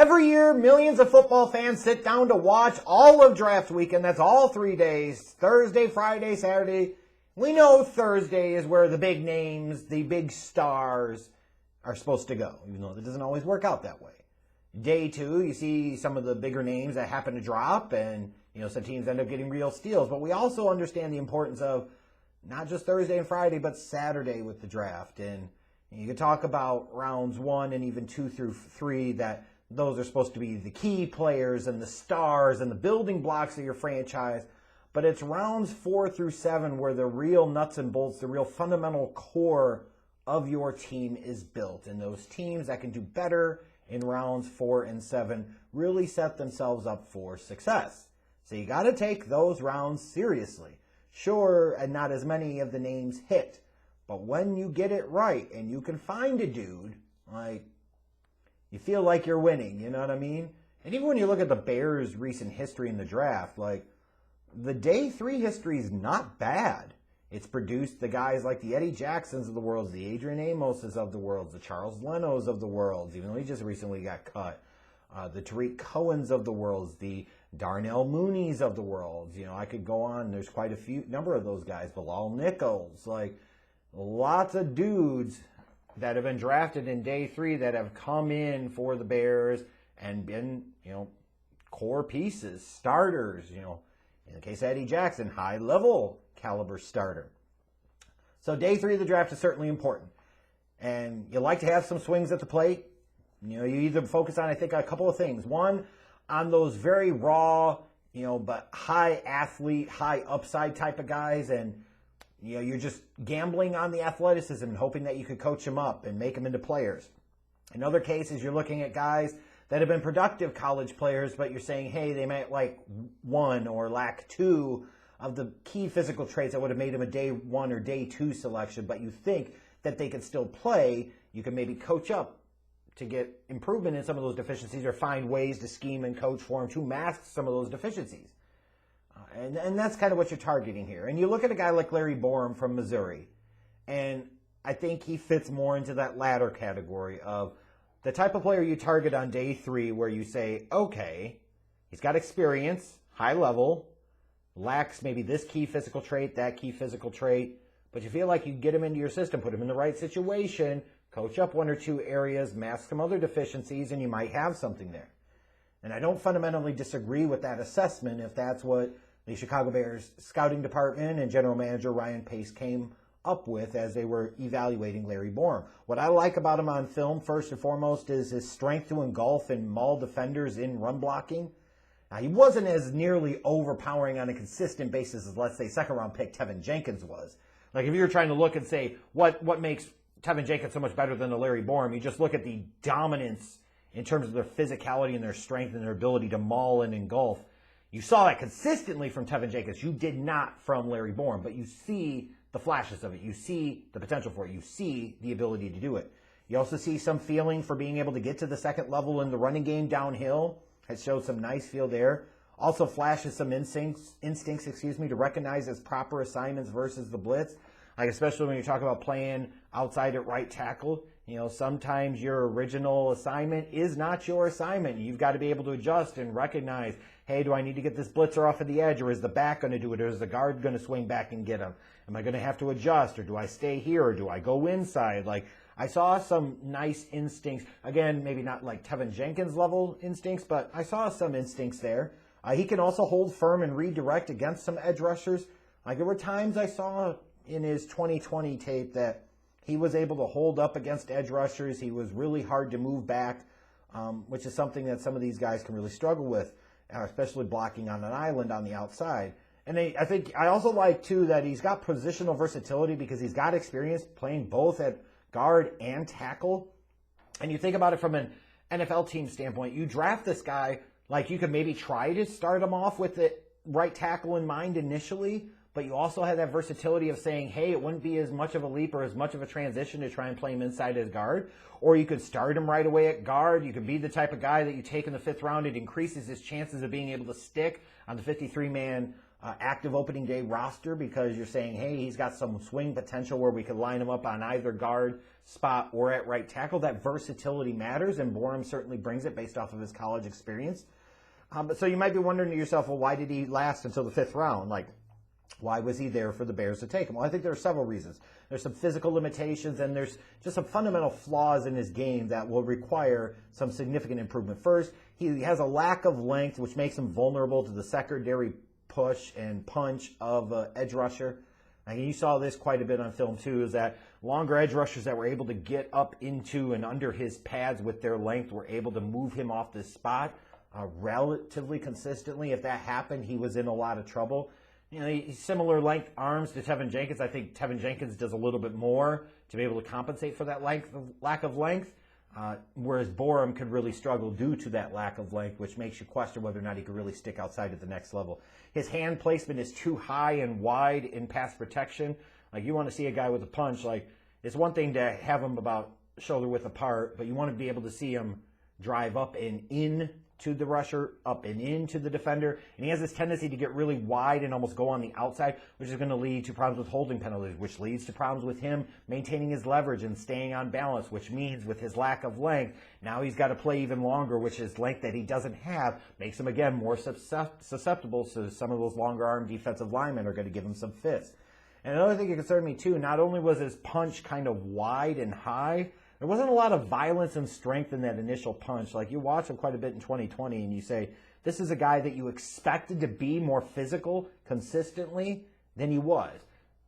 Every year, millions of football fans sit down to watch all of draft weekend. That's all 3 days, Thursday, Friday, Saturday. We know Thursday is where the big names, the big stars are supposed to go, even though it doesn't always work out that way. Day 2, you see some of the bigger names that happen to drop, and some teams end up getting real steals. But we also understand the importance of not just Thursday and Friday, but Saturday with the draft. And you can talk about rounds 1 and even 2 through 3 that those are supposed to be the key players and the stars and the building blocks of your franchise. But it's rounds 4 through 7 where the real nuts and bolts, the real fundamental core of your team is built. And those teams that can do better in rounds 4 and 7 really set themselves up for success. So you got to take those rounds seriously. Sure, and not as many of the names hit. But when you get it right and you can find a dude, you feel like you're winning, you know what I mean? And even when you look at the Bears' recent history in the draft, the day 3 history is not bad. It's produced the guys like the Eddie Jacksons of the world, the Adrian Amoses of the world, the Charles Lenos of the world, even though he just recently got cut, the Tariq Cohens of the world, the Darnell Moonies of the world. I could go on. There's quite a number of those guys. Bilal Nichols, lots of dudes that have been drafted in day 3 that have come in for the Bears and been, core pieces, starters, in the case of Eddie Jackson, high-level caliber starter. So day 3 of the draft is certainly important. And you like to have some swings at the plate. You either focus on, I think, a couple of things. One, on those very raw, but high athlete, high upside type of guys, and you're just gambling on the athleticism and hoping that you could coach them up and make them into players. In other cases, you're looking at guys that have been productive college players, but you're saying, hey, they might like 1 or lack 2 of the key physical traits that would have made them a day 1 or day 2 selection, but you think that they could still play. You can maybe coach up to get improvement in some of those deficiencies or find ways to scheme and coach for them to mask some of those deficiencies. And that's kind of what you're targeting here. And you look at a guy like Larry Borom from Missouri, and I think he fits more into that latter category of the type of player you target on day 3 where you say, okay, he's got experience, high level, lacks maybe this key physical trait, that key physical trait, but you feel like you get him into your system, put him in the right situation, coach up 1 or 2 areas, mask some other deficiencies, and you might have something there. And I don't fundamentally disagree with that assessment if that's what the Chicago Bears scouting department and general manager Ryan Pace came up with as they were evaluating Larry Borom. What I like about him on film, first and foremost, is his strength to engulf and maul defenders in run blocking. Now, he wasn't as nearly overpowering on a consistent basis as, let's say, second-round pick Tevin Jenkins was. If you're trying to look and say, what makes Tevin Jenkins so much better than the Larry Borom, you just look at the dominance in terms of their physicality and their strength and their ability to maul and engulf. You saw that consistently from Tevin Jenkins. You did not from Larry Borom, but you see the flashes of it. You see the potential for it. You see the ability to do it. You also see some feeling for being able to get to the second level in the running game downhill. It showed some nice feel there. Also flashes some instincts, to recognize his proper assignments versus the blitz. Especially when you talk about playing outside at right tackle. Sometimes your original assignment is not your assignment. You've got to be able to adjust and recognize, hey, do I need to get this blitzer off of the edge, or is the back going to do it, or is the guard going to swing back and get him? Am I going to have to adjust, or do I stay here, or do I go inside? I saw some nice instincts. Again, maybe not like Tevin Jenkins level instincts, but I saw some instincts there. He can also hold firm and redirect against some edge rushers. There were times I saw in his 2020 tape that he was able to hold up against edge rushers. He was really hard to move back, which is something that some of these guys can really struggle with, especially blocking on an island on the outside. And I think I also like, too, that he's got positional versatility because he's got experience playing both at guard and tackle. And you think about it from an NFL team standpoint, you draft this guy, you could maybe try to start him off with the right tackle in mind initially, but you also have that versatility of saying, hey, it wouldn't be as much of a leap or as much of a transition to try and play him inside as guard. Or you could start him right away at guard. You could be the type of guy that you take in the 5th round. It increases his chances of being able to stick on the 53-man active opening day roster because you're saying, hey, he's got some swing potential where we could line him up on either guard spot or at right tackle. That versatility matters, and Borom certainly brings it based off of his college experience. But so you might be wondering to yourself, well, why did he last until the 5th round? Like, why was he there for the Bears to take him? Well, I think there are several reasons. There's some physical limitations, and there's just some fundamental flaws in his game that will require some significant improvement. First, he has a lack of length, which makes him vulnerable to the secondary push and punch of an edge rusher. And you saw this quite a bit on film, too, is that longer edge rushers that were able to get up into and under his pads with their length were able to move him off this spot relatively consistently. If that happened, he was in a lot of trouble. You know, he's similar length arms to Tevin Jenkins. I think Tevin Jenkins does a little bit more to be able to compensate for that lack of length, whereas Borom could really struggle due to that lack of length, which makes you question whether or not he could really stick outside at the next level. His hand placement is too high and wide in pass protection. Like, you want to see a guy with a punch, like, it's one thing to have him about shoulder width apart, but you want to be able to see him drive up and in to the rusher, up and into the defender, and he has this tendency to get really wide and almost go on the outside, which is going to lead to problems with holding penalties, which leads to problems with him maintaining his leverage and staying on balance, which means with his lack of length, now he's got to play even longer, which is length that he doesn't have, makes him, again, more susceptible, so some of those longer arm defensive linemen are going to give him some fits. And another thing that concerned me, too, not only was his punch kind of wide and high, there wasn't a lot of violence and strength in that initial punch. Like, you watch him quite a bit in 2020, and you say, this is a guy that you expected to be more physical consistently than he was.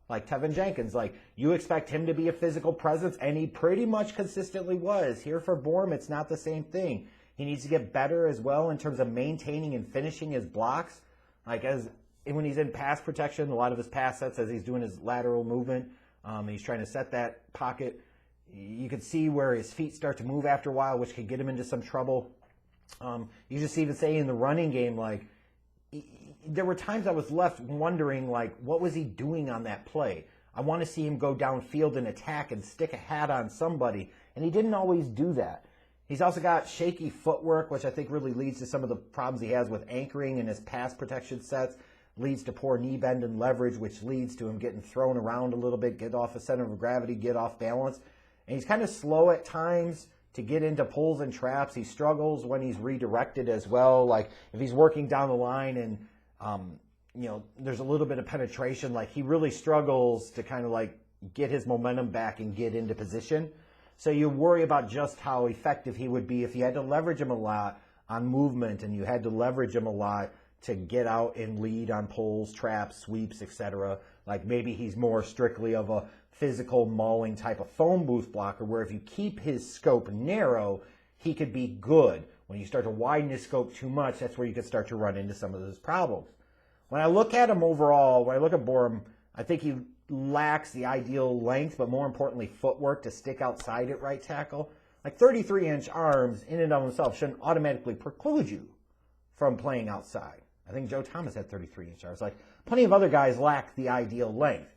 Like Tevin Jenkins, like, you expect him to be a physical presence, and he pretty much consistently was. Here for Borom, it's not the same thing. He needs to get better as well in terms of maintaining and finishing his blocks. Like, when he's in pass protection, a lot of his pass sets, as he's doing his lateral movement, he's trying to set that pocket. You could see where his feet start to move after a while, which could get him into some trouble. You just even say in the running game, like, there were times I was left wondering, like, what was he doing on that play? I want to see him go downfield and attack and stick a hat on somebody, and he didn't always do that. He's also got shaky footwork, which I think really leads to some of the problems he has with anchoring in his pass protection sets, leads to poor knee bend and leverage, which leads to him getting thrown around a little bit, get off the center of gravity, get off balance. And he's kind of slow at times to get into pulls and traps. He struggles when he's redirected as well. Like, if he's working down the line and, there's a little bit of penetration, like, he really struggles to kind of, like, get his momentum back and get into position. So you worry about just how effective he would be if you had to leverage him a lot on movement and you had to leverage him a lot to get out and lead on pulls, traps, sweeps, etc. Like, maybe he's more strictly of a physical mauling type of phone booth blocker, where if you keep his scope narrow, he could be good. When you start to widen his scope too much, that's where you could start to run into some of those problems. When I look at him overall, when I look at Borom, I think he lacks the ideal length, but more importantly, footwork to stick outside at right tackle. Like, 33-inch arms in and of themselves shouldn't automatically preclude you from playing outside. I think Joe Thomas had 33-inch arms. Like, plenty of other guys lack the ideal length.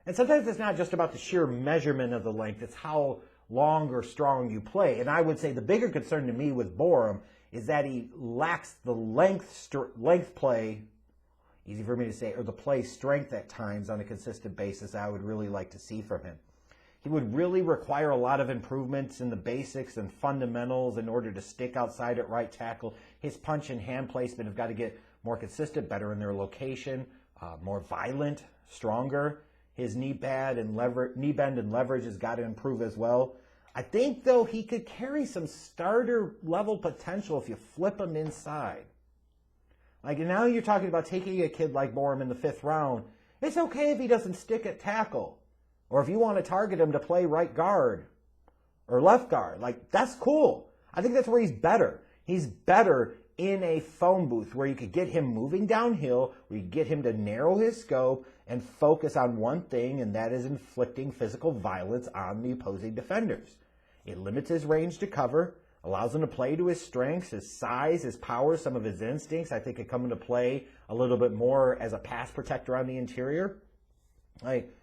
And sometimes it's not just about the sheer measurement of the length, it's how long or strong you play. And I would say the bigger concern to me with Borom is that he lacks the length play, easy for me to say, or the play strength at times on a consistent basis I would really like to see from him. He would really require a lot of improvements in the basics and fundamentals in order to stick outside at right tackle. His punch and hand placement have got to get more consistent, better in their location, more violent, stronger. His knee bend and leverage has got to improve as well. I think, though, he could carry some starter-level potential if you flip him inside. Like, now you're talking about taking a kid like Borom in the 5th round. It's okay if he doesn't stick at tackle. Or if you want to target him to play right guard or left guard. Like, that's cool. I think that's where he's better. He's better in a phone booth where you could get him moving downhill, where you get him to narrow his scope and focus on one thing, and that is inflicting physical violence on the opposing defenders. It limits his range to cover, allows him to play to his strengths, his size, his power, some of his instincts. I think could come into play a little bit more as a pass protector on the interior. Like,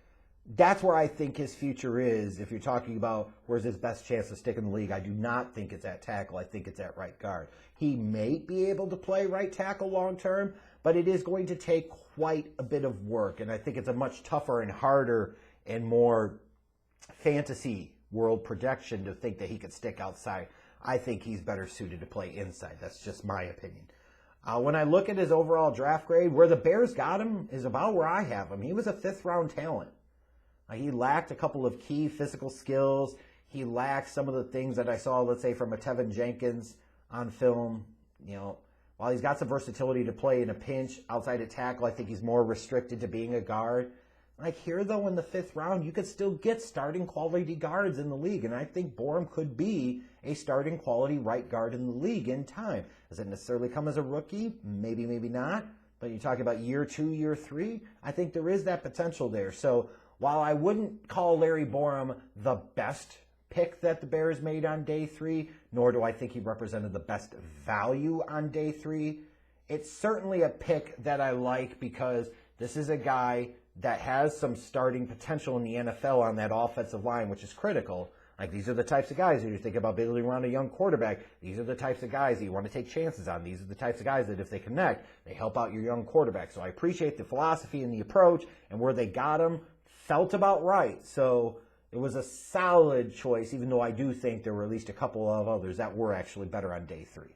that's where I think his future is. If you're talking about where's his best chance to stick in the league, I do not think it's at tackle. I think it's at right guard. He may be able to play right tackle long term, but it is going to take quite a bit of work. And I think it's a much tougher and harder and more fantasy world projection to think that he could stick outside. I think he's better suited to play inside. That's just my opinion. When I look at his overall draft grade, where the Bears got him is about where I have him. He was a 5th-round talent. He lacked a couple of key physical skills. He lacked some of the things that I saw, let's say, from a Tevin Jenkins on film. While he's got some versatility to play in a pinch outside of tackle, I think he's more restricted to being a guard. Like here, though, in the 5th round, you could still get starting quality guards in the league, and I think Borom could be a starting quality right guard in the league in time. Does it necessarily come as a rookie? Maybe, maybe not. But you're talking about year 2, year 3, I think there is that potential there. So while I wouldn't call Larry Borom the best pick that the Bears made on day 3, nor do I think he represented the best value on day 3, it's certainly a pick that I like because this is a guy that has some starting potential in the NFL on that offensive line, which is critical. Like, these are the types of guys that you think about building around a young quarterback. These are the types of guys that you want to take chances on. These are the types of guys that if they connect, they help out your young quarterback. So I appreciate the philosophy and the approach, and where they got him felt about right. So it was a solid choice, even though I do think there were at least a couple of others that were actually better on day 3.